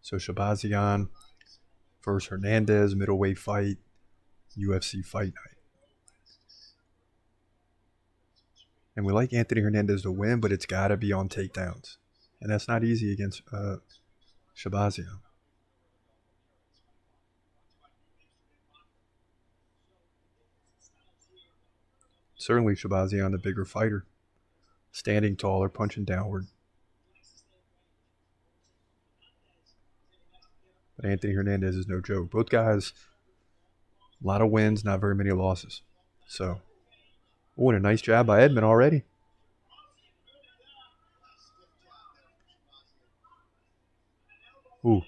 So Shahbazyan versus Hernandez, middleweight fight, UFC fight night. And we like Anthony Hernandez to win, but it's got to be on takedowns. And that's not easy against Shahbazyan. Certainly Shahbazyan, the bigger fighter. Standing taller, punching downward. But Anthony Hernandez is no joke. Both guys, a lot of wins, not very many losses. So, and a nice jab by Edman already. Ooh.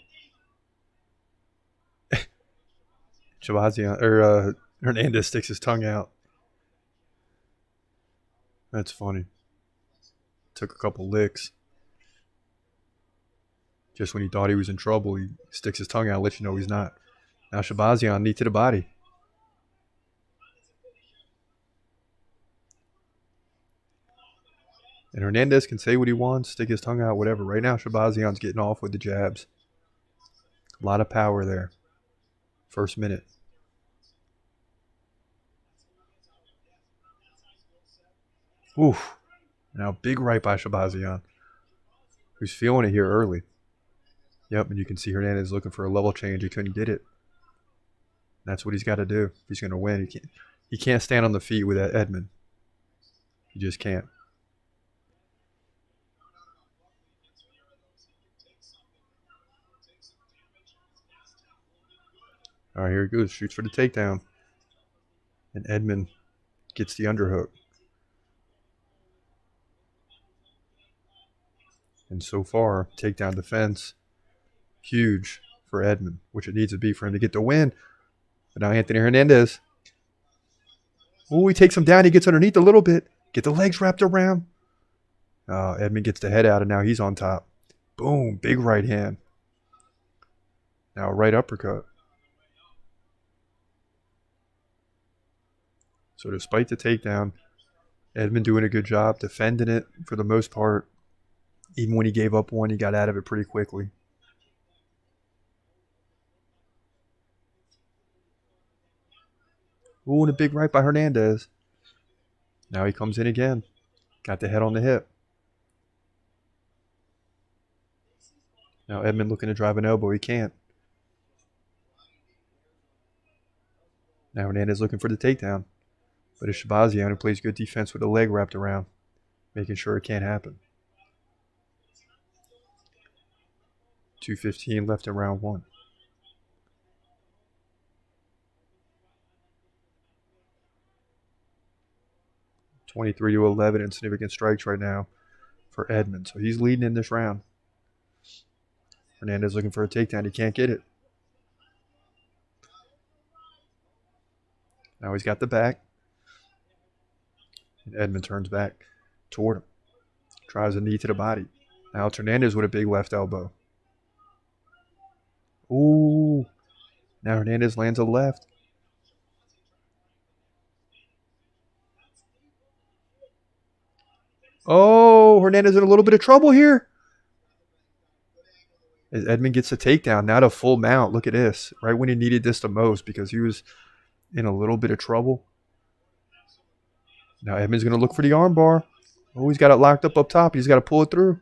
Shahbazyan, or Hernandez sticks his tongue out. That's funny. Took a couple licks. Just when he thought he was in trouble, he sticks his tongue out, lets you know he's not. Now Shahbazyan, knee to the body. And Hernandez can say what he wants, stick his tongue out, whatever. Right now, Shahbazyan's getting off with the jabs. A lot of power there. First minute. Oof. Now big right by Shahbazyan, who's feeling it here early. Yep, and you can see Hernandez looking for a level change. He couldn't get it. That's what he's got to do if he's going to win. He can't stand on the feet with that Edman. He just can't. All right, here he goes. Shoots for the takedown. And Edman gets the underhook. And so far, takedown defense, huge for Edman, which it needs to be for him to get the win. But now Anthony Hernandez. Oh, he takes him down. He gets underneath a little bit. Get the legs wrapped around. Edman gets the head out, and now he's on top. Boom, big right hand. Now right uppercut. So despite the takedown, Edman doing a good job defending it for the most part. Even when he gave up one, he got out of it pretty quickly. Ooh, and a big right by Hernandez. Now he comes in again. Got the head on the hip. Now Edman looking to drive an elbow. He can't. Now Hernandez looking for the takedown. But it's Shahbazyan who plays good defense with a leg wrapped around, making sure it can't happen. 2:15 left in round one. (23-11) in significant strikes right now for Edman. So he's leading in this round. Hernandez looking for a takedown. He can't get it. Now he's got the back. And Edman turns back toward him. Tries a knee to the body. Now it's Hernandez with a big left elbow. Ooh. Now Hernandez lands a left. Oh, Hernandez in a little bit of trouble here. As Edman gets the takedown, now to full mount. Look at this. Right when he needed this the most because he was in a little bit of trouble. Now Edman's going to look for the armbar. Oh, he's got it locked up top. He's got to pull it through.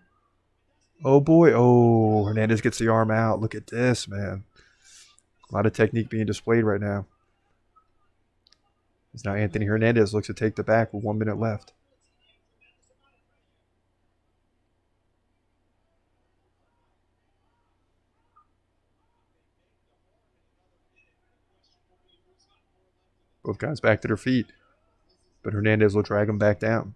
Oh, boy. Oh, Hernandez gets the arm out. Look at this, man. A lot of technique being displayed right now. As now Anthony Hernandez looks to take the back with 1 minute left. Both guys back to their feet. But Hernandez will drag him back down.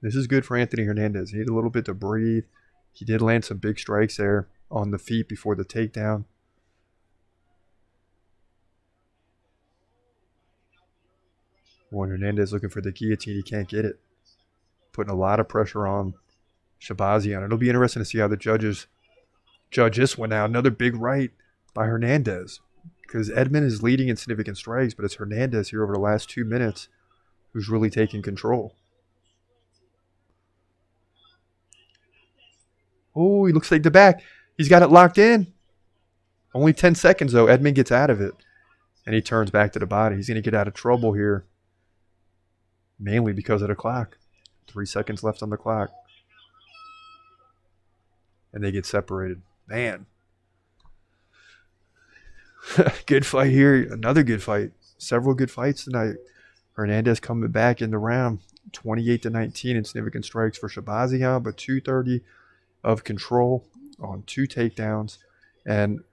This is good for Anthony Hernandez. He needed a little bit to breathe. He did land some big strikes there on the feet before the takedown. When Hernandez looking for the guillotine, he can't get it. Putting a lot of pressure on Shahbazyan. It'll be interesting to see how the judges judge this one now. Another big right by Hernandez. Because Edman is leading in significant strikes, but it's Hernandez here over the last 2 minutes who's really taking control. Oh, he looks like the back. He's got it locked in. Only 10 seconds, though. Edman gets out of it. And he turns back to the body. He's going to get out of trouble here. Mainly because of the clock. 3 seconds left on the clock. And they get separated. Man. Good fight here. Another good fight. Several good fights tonight. Hernandez coming back in the round. 28-19 in significant strikes for Shahbazyan, but 230 of control on 2 takedowns. And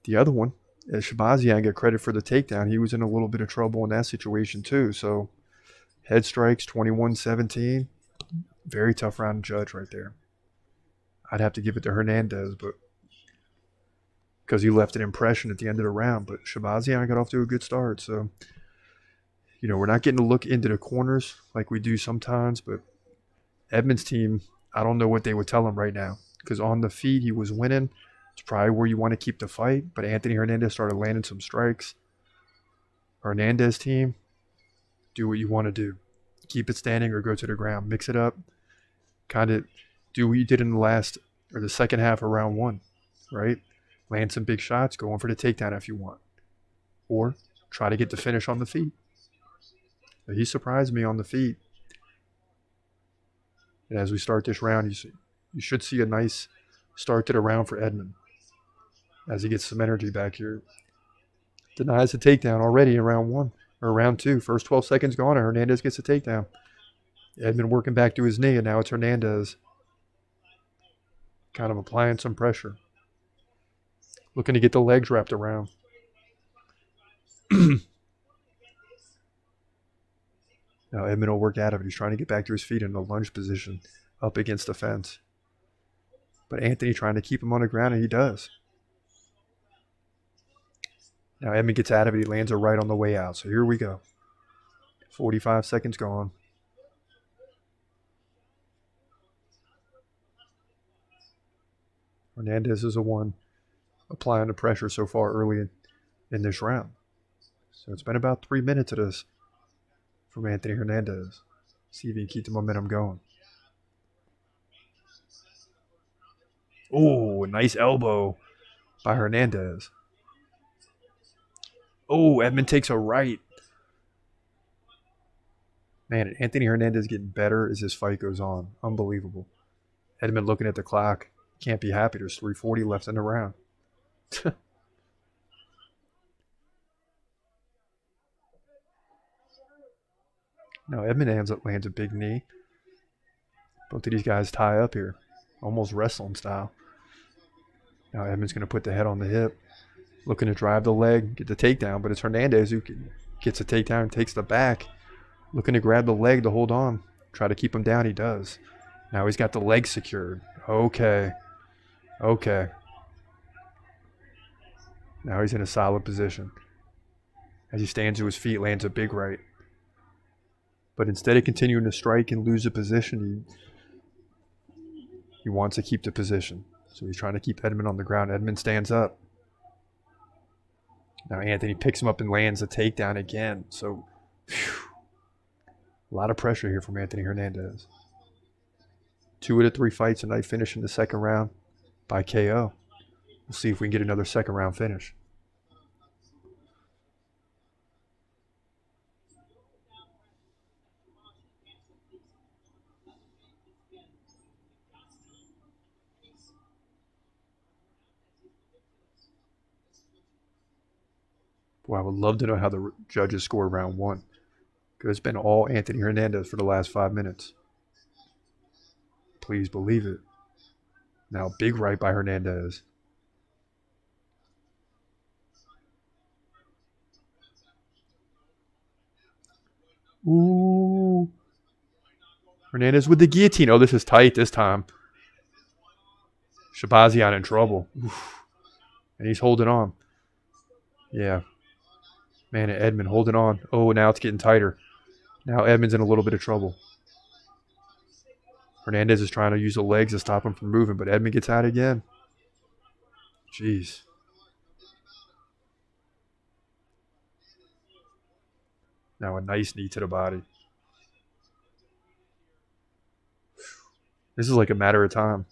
the other one, as Shahbazyan got credit for the takedown, he was in a little bit of trouble in that situation too. So head strikes, 21-17. Very tough round to judge right there. I'd have to give it to Hernandez, but because he left an impression at the end of the round. But Shahbazyan got off to a good start. So, you know, we're not getting to look into the corners like we do sometimes. But Edman's team, I don't know what they would tell him right now. Because on the feet, he was winning. It's probably where you want to keep the fight. But Anthony Hernandez started landing some strikes. Hernandez team, do what you want to do. Keep it standing or go to the ground. Mix it up. Kind of do what you did in the second half of round 1, right? Land some big shots, go in for the takedown if you want. Or try to get the finish on the feet. But he surprised me on the feet. And as we start this round, you should see a nice start to the round for Edman. As he gets some energy back here. Denies the takedown already in round 1. Or round 2. First 12 seconds gone and Hernandez gets the takedown. Edman working back to his knee, and now it's Hernandez. Kind of applying some pressure. Looking to get the legs wrapped around. Now Edman will work out of it. He's trying to get back to his feet in a lunge position up against the fence. But Anthony trying to keep him on the ground, and he does. Now Edman gets out of it. He lands a right on the way out. So here we go. 45 seconds gone. Hernandez is the one applying the pressure so far early in this round. So it's been about 3 minutes of this from Anthony Hernandez. See if he can keep the momentum going. Oh, a nice elbow by Hernandez. Oh, Edman takes a right. Man, Anthony Hernandez getting better as this fight goes on. Unbelievable. Edman looking at the clock. Can't be happy. There's 3:40 left in the round. Now Edman lands a big knee. Both of these guys tie up here. Almost wrestling style. Now Edman's going to put the head on the hip. Looking to drive the leg, get the takedown. But it's Hernandez who gets the takedown and takes the back. Looking to grab the leg to hold on. Try to keep him down. He does. Now he's got the leg secured. Okay. Now he's in a solid position. As he stands to his feet, lands a big right. But instead of continuing to strike and lose the position, he wants to keep the position. So he's trying to keep Edman on the ground. Edman stands up. Now Anthony picks him up and lands a takedown again. So, a lot of pressure here from Anthony Hernandez. 2 out of 3 fights tonight, finishing the second round by KO. We'll see if we can get another second round finish. Boy, I would love to know how the judges score round 1. Because it's been all Anthony Hernandez for the last 5 minutes. Please believe it. Now, big right by Hernandez. Ooh. Hernandez with the guillotine. Oh, this is tight this time. Shahbazyan in trouble. Oof. And he's holding on. Yeah. Man, Edman holding on. Oh, now it's getting tighter. Now Edman's in a little bit of trouble. Hernandez is trying to use the legs to stop him from moving, but Edman gets out again. Jeez. Now a nice knee to the body. This is like a matter of time.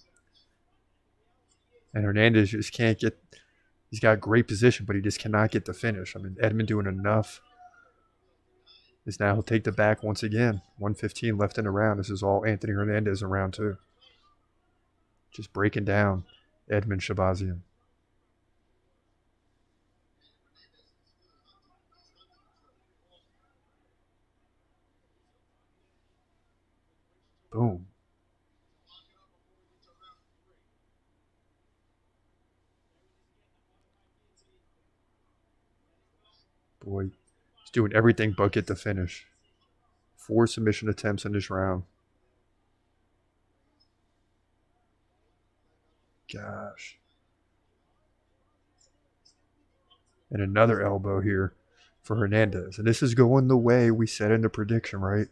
And Hernandez just can't get. He's got great position, but he just cannot get the finish. I mean, Edman doing enough. Is now he'll take the back once again. 1:15 left in the round. This is all Anthony Hernandez in round 2. Just breaking down Edmen Shahbazyan. Boom. Boy, he's doing everything but get the finish. 4 submission attempts in this round. Gosh. And another elbow here for Hernandez. And this is going the way we said in the prediction, right?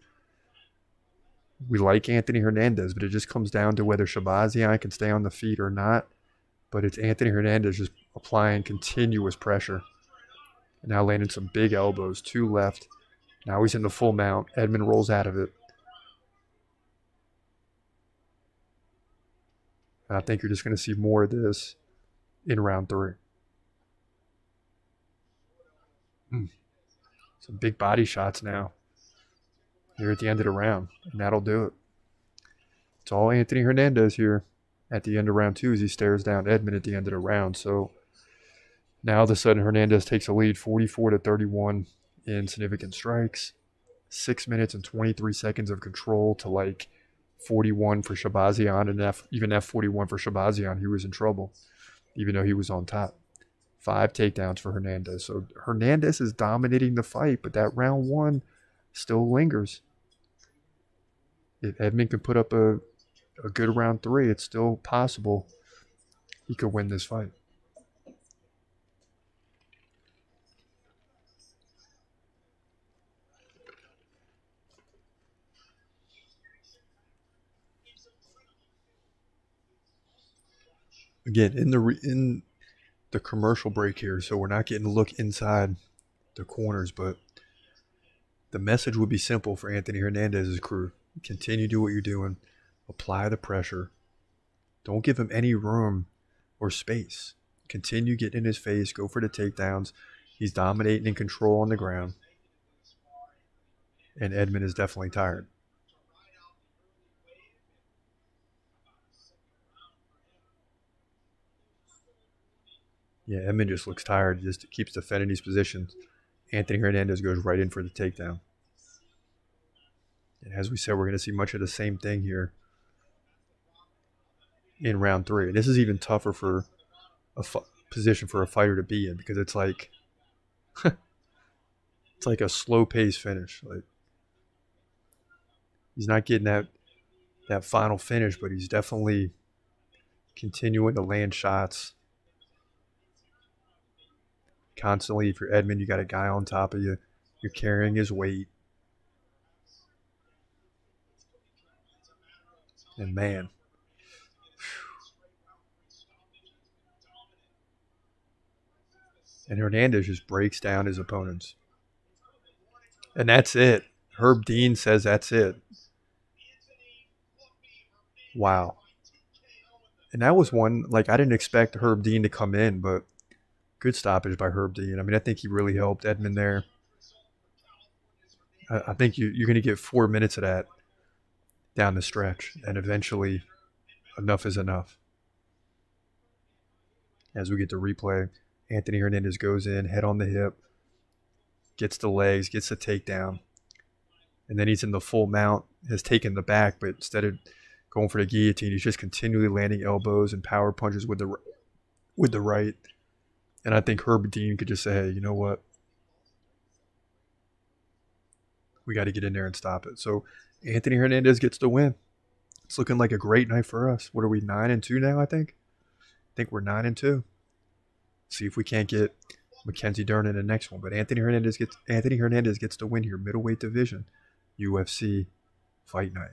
We like Anthony Hernandez, but it just comes down to whether Shahbazyan can stay on the feet or not. But it's Anthony Hernandez just applying continuous pressure. And now landing some big elbows. 2 left. Now he's in the full mount. Edman rolls out of it. And I think you're just going to see more of this in round 3. Some big body shots now here at the end of the round. And that'll do it. It's all Anthony Hernandez here at the end of round 2 as he stares down Edman at the end of the round. So now all of a sudden Hernandez takes a lead 44-31 in significant strikes. 6 minutes and 23 seconds of control to like 41 for Shahbazyan, and even F41 for Shahbazyan. He was in trouble, even though he was on top. 5 takedowns for Hernandez. So Hernandez is dominating the fight, but that round 1 still lingers. If Edman can put up a good round 3, it's still possible he could win this fight. Again, in the commercial break here, so we're not getting to look inside the corners, but the message would be simple for Anthony Hernandez's crew. Continue to do what you're doing. Apply the pressure. Don't give him any room or space. Continue getting in his face. Go for the takedowns. He's dominating and control on the ground. And Edman is definitely tired. Yeah, Edman just looks tired. He just keeps defending these positions. Anthony Hernandez goes right in for the takedown. And as we said, we're going to see much of the same thing here in round 3. And this is even tougher for a position for a fighter to be in, because it's like it's like a slow pace finish. Like, he's not getting that final finish, but he's definitely continuing to land shots constantly. If you're Edman, you got a guy on top of you. You're carrying his weight. And man, and Hernandez just breaks down his opponents. And that's it. Herb Dean says that's it. Wow. And that was one, like, I didn't expect Herb Dean to come in, but good stoppage by Herb Dean. I mean, I think he really helped Edman there. I think you're going to get 4 minutes of that down the stretch, and eventually enough is enough. As we get to replay, Anthony Hernandez goes in, head on the hip, gets the legs, gets the takedown, and then he's in the full mount, has taken the back, but instead of going for the guillotine, he's just continually landing elbows and power punches with the right. And I think Herb Dean could just say, hey, you know what? We got to get in there and stop it. So Anthony Hernandez gets the win. It's looking like a great night for us. What are we, 9-2 now, I think? I think we're 9-2. See if we can't get Mackenzie Dern in the next one. But Anthony Hernandez gets the win here, middleweight division, UFC Fight Night.